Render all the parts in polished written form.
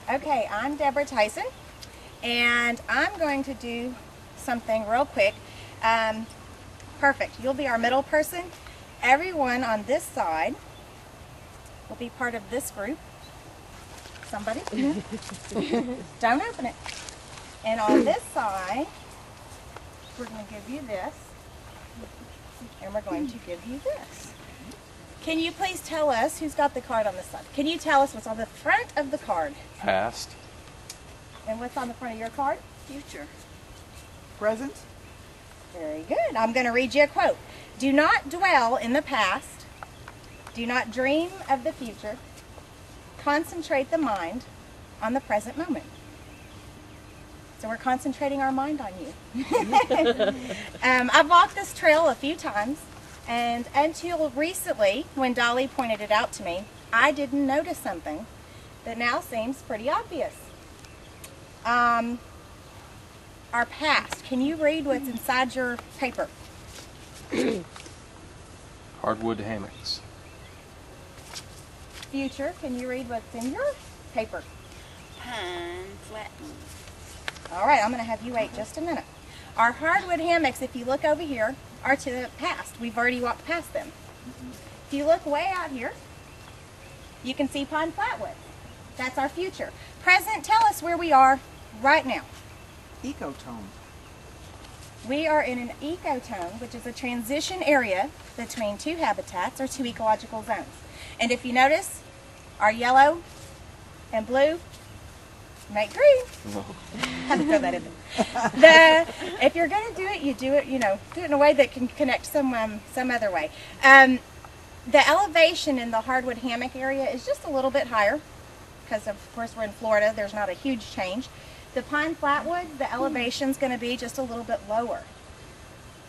Okay, I'm Deborah Tyson, and I'm going to do something real quick. Perfect. You'll be our middle person. Everyone on this side will be part of this group. Somebody? Don't open it. And on this side, we're going to give you this, and we're going to give you this. Can you please tell us who's got the card on this side? Can you tell us what's on the front of the card? Past. And what's on the front of your card? Future. Present. Very good. I'm going to read you a quote. Do not dwell in the past. Do not dream of the future. Concentrate the mind on the present moment. So we're concentrating our mind on you. I've walked this trail a few times, and until recently, when Dolly pointed it out to me, I didn't notice something that now seems pretty obvious. Our past. Can you read what's inside your paper? Hardwood hammocks. Future. Can you read what's in your paper? Pine flattened. All right, I'm going to have you wait just a minute. Our hardwood hammocks, if you look over here, are to the past. We've already walked past them. If you look way out here, you can see pine flatwood. That's our future. Present, tell us where we are right now. Ecotone. We are in an ecotone, which is a transition area between two habitats or two ecological zones. And if you notice, our yellow and blue make green. No. Had to throw that in there. If you're going to do it, do it in a way that can connect some other way. The elevation in the hardwood hammock area is just a little bit higher because, of course, we're in Florida. There's not a huge change. The pine flatwood, the elevation's going to be just a little bit lower.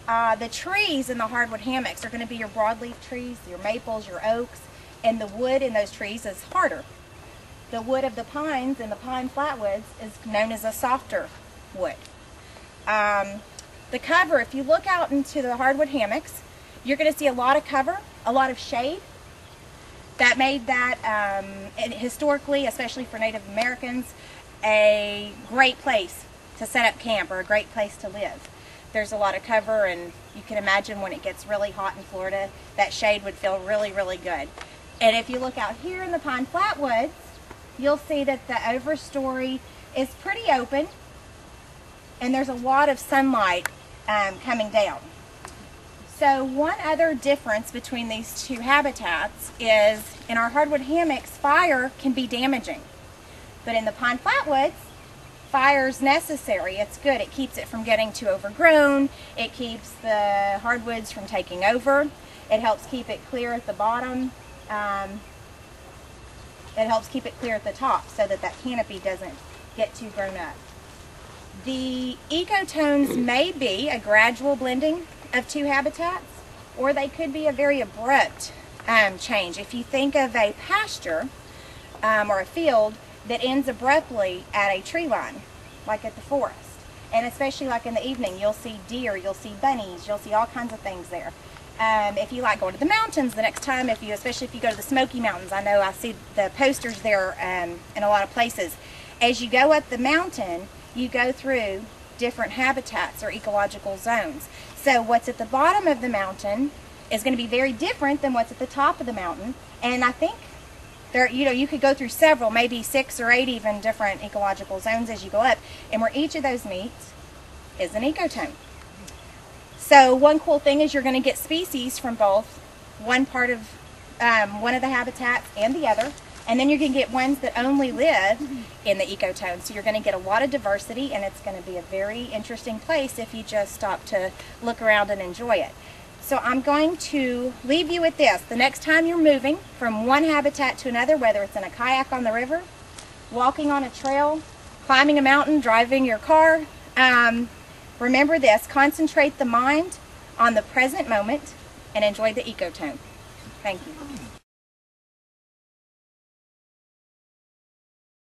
The trees in the hardwood hammocks are going to be your broadleaf trees, your maples, your oaks, and the wood in those trees is harder. The wood of the pines and the pine flatwoods is known as a softer wood. The cover, if you look out into the hardwood hammocks, you're going to see a lot of cover, a lot of shade. That made that, historically, especially for Native Americans, a great place to set up camp or a great place to live. There's a lot of cover, and you can imagine when it gets really hot in Florida, that shade would feel really, really good. And if you look out here in the pine flatwoods, you'll see that the overstory is pretty open, and there's a lot of sunlight coming down. So one other difference between these two habitats is in our hardwood hammocks, fire can be damaging. But in the pine flatwoods, fire's necessary. It's good. It keeps it from getting too overgrown. It keeps the hardwoods from taking over. It helps keep it clear at the bottom. It helps keep it clear at the top so that that canopy doesn't get too grown up. The ecotones may be a gradual blending of two habitats, or they could be a very abrupt change. If you think of a pasture or a field that ends abruptly at a tree line, like at the forest, and especially like in the evening, you'll see deer, you'll see bunnies, you'll see all kinds of things there. If you like going to the mountains the next time, especially if you go to the Smoky Mountains, I know I see the posters there in a lot of places. As you go up the mountain, you go through different habitats or ecological zones. So what's at the bottom of the mountain is going to be very different than what's at the top of the mountain. And I think there, you could go through several, maybe 6 or 8 even different ecological zones as you go up. And where each of those meets is an ecotone. So one cool thing is you're going to get species from both one part of one of the habitats and the other. And then you're going to get ones that only live in the ecotone. So you're going to get a lot of diversity, and it's going to be a very interesting place if you just stop to look around and enjoy it. So I'm going to leave you with this. The next time you're moving from one habitat to another, whether it's in a kayak on the river, walking on a trail, climbing a mountain, driving your car, remember this: concentrate the mind on the present moment and enjoy the ecotone. Thank you.